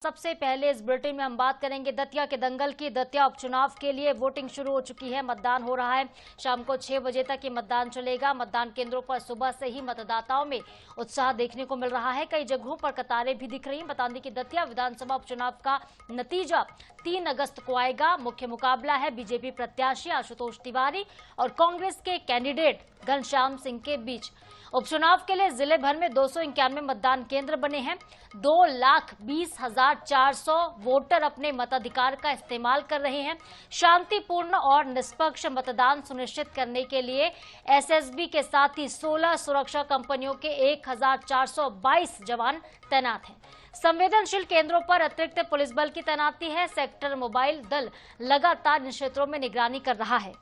सबसे पहले इस बुलेटिन में हम बात करेंगे दतिया के दंगल की। दतिया उपचुनाव के लिए वोटिंग शुरू हो चुकी है, मतदान हो रहा है। शाम को 6 बजे तक ये मतदान चलेगा। मतदान केंद्रों पर सुबह से ही मतदाताओं में उत्साह देखने को मिल रहा है। कई जगहों पर कतारें भी दिख रही हैं। बता दें कि दतिया विधानसभा उपचुनाव का नतीजा 3 अगस्त को आएगा। मुख्य मुकाबला है बीजेपी प्रत्याशी आशुतोष तिवारी और कांग्रेस के कैंडिडेट घनश्याम सिंह के बीच। उपचुनाव के लिए जिले भर में 291 मतदान केंद्र बने हैं। 2,20,400 वोटर अपने मताधिकार का इस्तेमाल कर रहे हैं। शांतिपूर्ण और निष्पक्ष मतदान सुनिश्चित करने के लिए एसएसबी के साथ ही 16 सुरक्षा कंपनियों के 1,422 जवान तैनात हैं। संवेदनशील केंद्रों पर अतिरिक्त पुलिस बल की तैनाती है। सेक्टर मोबाइल दल लगातार इन क्षेत्रों में निगरानी कर रहा है।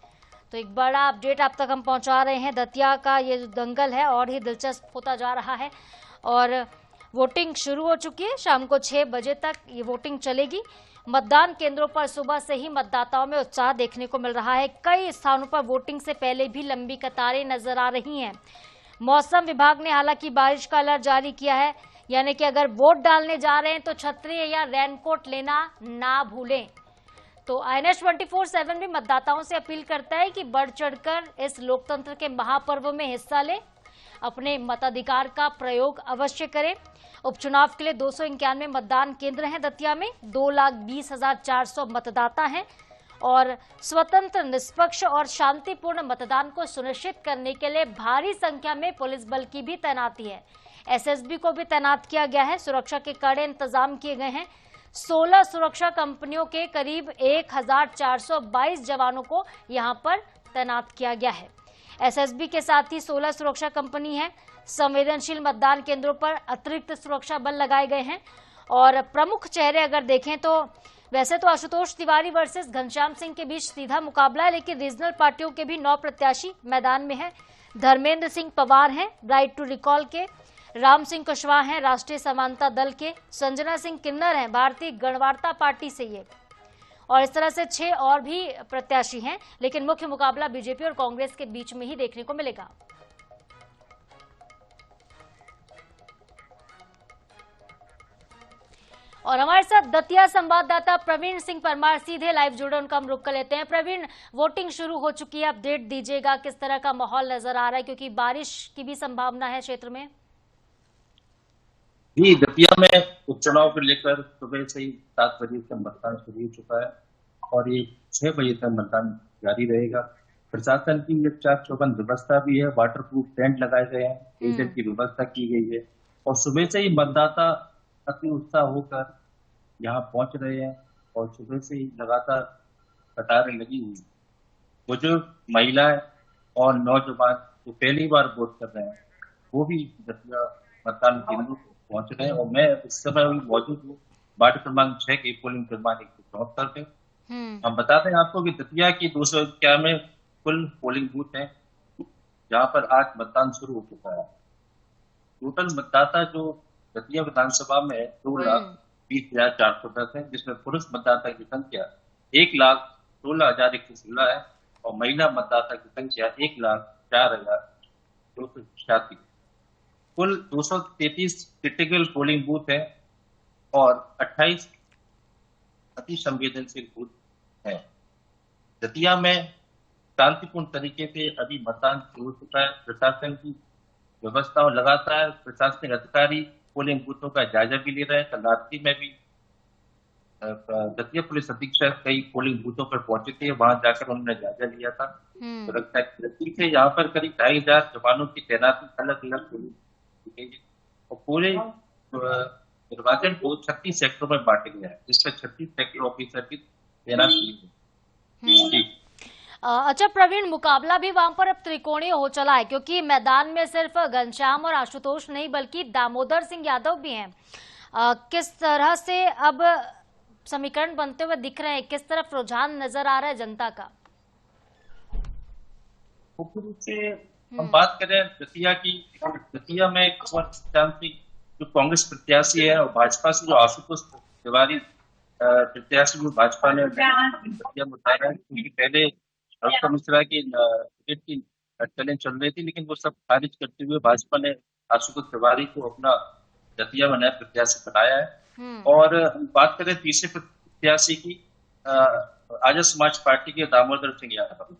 तो एक बड़ा अपडेट आप तक हम पहुंचा रहे हैं। दतिया का ये जो दंगल है और ही दिलचस्प होता जा रहा है और वोटिंग शुरू हो चुकी है। शाम को 6 बजे तक ये वोटिंग चलेगी। मतदान केंद्रों पर सुबह से ही मतदाताओं में उत्साह देखने को मिल रहा है। कई स्थानों पर वोटिंग से पहले भी लंबी कतारें नजर आ रही हैं। मौसम विभाग ने हालांकि बारिश का अलर्ट जारी किया है, यानी कि अगर वोट डालने जा रहे हैं तो छतरी या रेनकोट लेना ना भूलें। तो INS 24/7 भी मतदाताओं से अपील करता है कि बढ़ चढ़कर इस लोकतंत्र के महापर्व में हिस्सा लें, अपने मताधिकार का प्रयोग अवश्य करें। उपचुनाव के लिए 291 मतदान केंद्र हैं दतिया में। 2,20,400 मतदाता हैं और स्वतंत्र, निष्पक्ष और शांतिपूर्ण मतदान को सुनिश्चित करने के लिए भारी संख्या में पुलिस बल की भी तैनाती है। SSB को भी तैनात किया गया है। सुरक्षा के कड़े इंतजाम किए गए हैं। 16 सुरक्षा कंपनियों के करीब 1,422 जवानों को यहां पर तैनात किया गया है। SSB के साथ ही 16 सुरक्षा कंपनी है। संवेदनशील मतदान केंद्रों पर अतिरिक्त सुरक्षा बल लगाए गए हैं और प्रमुख चेहरे अगर देखें तो वैसे तो आशुतोष तिवारी वर्सेस घनश्याम सिंह के बीच सीधा मुकाबला है, लेकिन रीजनल पार्टियों के भी 9 प्रत्याशी मैदान में हैं। धर्मेंद्र सिंह पवार हैं राइट टू रिकॉल के, राम सिंह कुशवाहा हैं राष्ट्रीय समानता दल के, संजना सिंह किन्नर हैं भारतीय गणवार्ता पार्टी से ये, और इस तरह से 6 और भी प्रत्याशी हैं। लेकिन मुख्य मुकाबला बीजेपी और कांग्रेस के बीच में ही देखने को मिलेगा। और हमारे साथ दतिया संवाददाता प्रवीण सिंह परमार सीधे लाइव जुड़े, उनका हम रुख कर लेते हैं। प्रवीण, वोटिंग शुरू हो चुकी है, अपडेट दीजिएगा किस तरह का माहौल नजर आ रहा है, क्योंकि बारिश की भी संभावना है क्षेत्र में। जी, दतिया में उपचुनाव को लेकर सुबह से ही 7 बजे से मतदान शुरू हो चुका है और ये 6 बजे तक मतदान जारी रहेगा। प्रशासन की ये चाक चौबंद व्यवस्था भी है, वाटर प्रूफ टेंट लगाए गए हैं, पेयजल की व्यवस्था की गई है और सुबह से ही मतदाता अति उत्साह होकर यहाँ पहुंच रहे हैं और सुबह से ही लगातार कतारें लगी हुई। बुजुर्ग, महिलाएं और नौजवान जो पहली बार वोट कर रहे हैं वो भी दतिया मतदान केंद्रों को पहुंच रहे हैं और मैं इस समय अभी मौजूद हूँ वार्ड क्रमांक 6 के पोलिंग क्रमांक 174 पे। हम बताते हैं आपको कि दतिया की 291 कुल पोलिंग बूथ हैं जहां पर आज मतदान शुरू हो चुका है। टोटल मतदाता जो दतिया विधानसभा में 2,20,410 है, जिसमें पुरुष मतदाता की संख्या 1,16,116 है और महिला मतदाता की संख्या 1,04,286। कुल 233 क्रिटिकल पोलिंग बूथ है और 28 अति संवेदनशील बूथ है। दतिया में शांतिपूर्ण तरीके से अभी मतदान शुरू हो चुका है। प्रशासन की व्यवस्था और लगातार प्रशासनिक अधिकारी पोलिंग बूथों का जायजा भी ले रहे हैं। कल रात्रि में भी दतिया पुलिस अधीक्षक कई पोलिंग बूथों पर पहुंचे थे, वहां जाकर उन्होंने जायजा लिया था। सुरक्षा की दृष्टि से यहाँ पर करीब 2,500 जवानों की तैनाती अलग अलग और पूरे निर्वाचन को 36 सेक्टरों में बांटा गया है, जिसमें 36 सेक्टर ऑफिसर की तैनाती है। अच्छा प्रवीण, मुकाबला भी वहां पर अब त्रिकोणीय हो चला है, क्योंकि मैदान में सिर्फ घनश्याम और आशुतोष नहीं बल्कि दामोदर सिंह यादव भी हैं। किस तरह से अब समीकरण बनते हुए दिख रहे हैं, किस तरफ रुझान नजर आ रहा है जनता का? मुख्य रूप से हम बात करें दतिया की, दतिया में जो कांग्रेस प्रत्याशी है और भाजपा से जो आशुतोष तिवारी प्रत्याशी जो भाजपा ने दतिया में उतारा है, क्योंकि पहले डॉक्टर मिश्रा की टिकट की अटकलें चल रही थी, लेकिन वो सब खारिज करते हुए भाजपा ने आशुतोष तिवारी को अपना दतिया में नया प्रत्याशी बनाया है। और बात करें तीसरे प्रत्याशी की, आर्य समाज पार्टी के दामोदर सिंह यादव।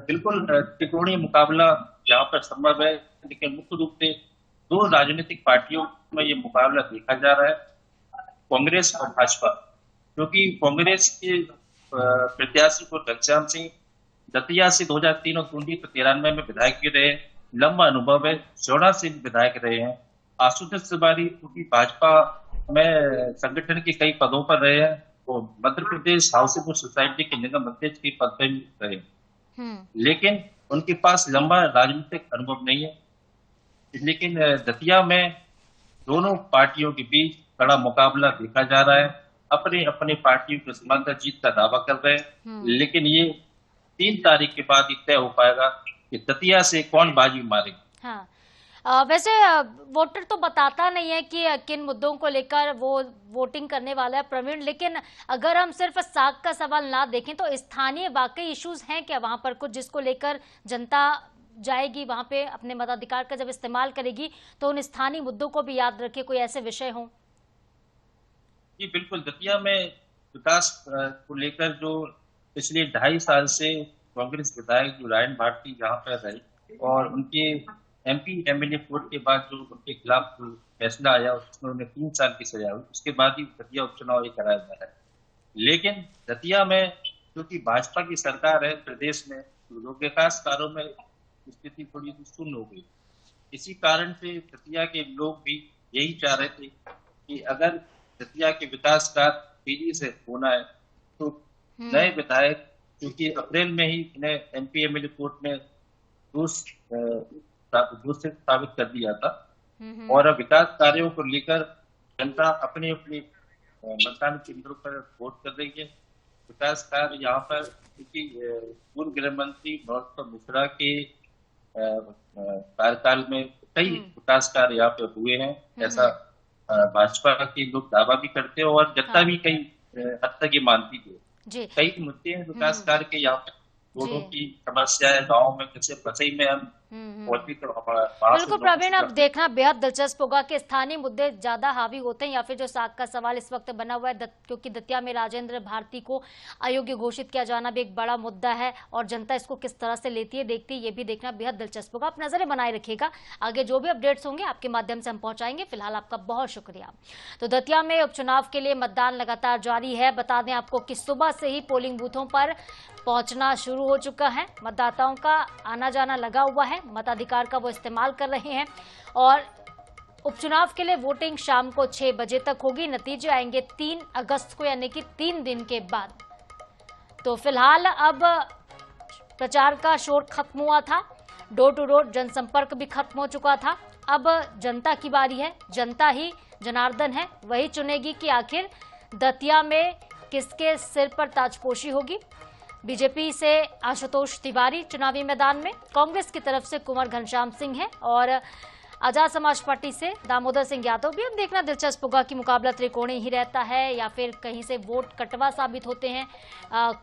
बिल्कुल त्रिकोणीय मुकाबला यहाँ पर संभव है, लेकिन मुख्य रूप से दो राजनीतिक पार्टियों में ये मुकाबला देखा जा रहा है, कांग्रेस और भाजपा। क्योंकि कांग्रेस के प्रत्याशी को घनश्याम सिंह दतिया से 2003 और 1993 में विधायक भी रहे, लंबा अनुभव है, चौड़ा से विधायक रहे हैं। आशुतोष तिवारी क्योंकि भाजपा में संगठन के कई पदों पर रहे हैं, वो मध्य प्रदेश हाउसिंग सोसाइटी के निगम अध्यक्ष के पद पर भी रहे, लेकिन उनके पास लंबा राजनीतिक अनुभव नहीं है। लेकिन दतिया में दोनों पार्टियों के बीच बड़ा मुकाबला देखा जा रहा है, अपने अपने पार्टियों के समग्र जीत का दावा कर रहे हैं, लेकिन ये 3 तारीख के बाद ही तय हो पाएगा कि दतिया से कौन बाजी मारेगा। हाँ, वैसे वोटर तो बताता नहीं है कि किन मुद्दों को लेकर वो वोटिंग करने वाला है प्रवीण, लेकिन अगर हम सिर्फ साख का सवाल ना देखें तो स्थानीय वाकई इश्यूज हैं क्या वहां पर कुछ, जिसको लेकर जनता जाएगी वहां पे अपने मताधिकार का जब इस्तेमाल करेगी तो उन स्थानीय मुद्दों को भी याद रखे, कोई ऐसे विषय हों? जी बिल्कुल, दतिया में विकास को लेकर जो पिछले 2.5 साल से कांग्रेस विधायक जो रायन भारती यहाँ पर रहे और उनके MP MLA कोर्ट के बाद जो उनके खिलाफ फैसला आया उसमें उन्हें 3 साल की सजा हुई, उसके बाद ही दतिया उपचुनाव ये कराया जा रहा है। लेकिन दतिया में क्योंकि भाजपा की सरकार है प्रदेश में, तो विकास कार्यों में स्थिति थोड़ी सुन्न हो गई। इसी कारण से दतिया के लोग भी यही चाह रहे थे कि अगर दतिया के विकास कार्य तेजी से होना है तो नए विधायक, क्योंकि अप्रैल में ही इन्हें MP MLA कोर्ट ने दोष से साबित कर दिया था, और विकास कार्यों को लेकर जनता अपने अपने मतदान केंद्रों पर वोट कर रही है। विकास कार्य यहाँ पर क्योंकि पूर्व गृह मंत्री नरोत्तम मिश्रा के कार्यकाल में कई विकास कार्य यहाँ पे हुए हैं, ऐसा भाजपा के लोग दावा भी करते हैं और जनता भी कई हद तक ये मानती है। कई मुद्दे हैं विकास कार्य के यहाँ पे, रोडों की समस्या है, गाँव में जैसे फसई में हम बिल्कुल प्रवीण, अब देखना बेहद दिलचस्प होगा कि स्थानीय मुद्दे ज्यादा हावी होते हैं या फिर जो साख का सवाल इस वक्त बना हुआ है, क्योंकि दतिया में राजेंद्र भारती को अयोग्य घोषित किया जाना भी एक बड़ा मुद्दा है और जनता इसको किस तरह से लेती है देखती है, ये भी देखना बेहद दिलचस्प होगा। आप नजरें बनाए रखिएगा, आगे जो भी अपडेट्स होंगे आपके माध्यम से हम पहुंचाएंगे। फिलहाल आपका बहुत शुक्रिया। तो दतिया में उपचुनाव के लिए मतदान लगातार जारी है। बता दें आपको कि सुबह से ही पोलिंग बूथों पर पहुंचना शुरू हो चुका है, मतदाताओं का आना जाना लगा हुआ है, मताधिकार का वो इस्तेमाल कर रहे हैं और उपचुनाव के लिए वोटिंग शाम को 6 बजे तक होगी। नतीजे आएंगे 3 अगस्त को, यानी कि 3 दिन के बाद। तो फिलहाल अब प्रचार का शोर खत्म हुआ था, डोर टू डोर जनसंपर्क भी खत्म हो चुका था। अब जनता की बारी है, जनता ही जनार्दन है, वही चुनेगी कि आखिर दतिया में किसके सिर पर ताजपोशी होगी। बीजेपी से आशुतोष तिवारी चुनावी मैदान में, कांग्रेस की तरफ से कुंवर घनश्याम सिंह है और आजाद समाज पार्टी से दामोदर सिंह यादव भी। अब देखना दिलचस्प होगा कि मुकाबला त्रिकोणीय ही रहता है या फिर कहीं से वोट कटवा साबित होते हैं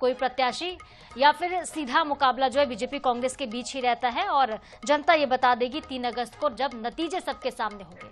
कोई प्रत्याशी, या फिर सीधा मुकाबला जो है बीजेपी कांग्रेस के बीच ही रहता है और जनता ये बता देगी 3 अगस्त को जब नतीजे सबके सामने होंगे।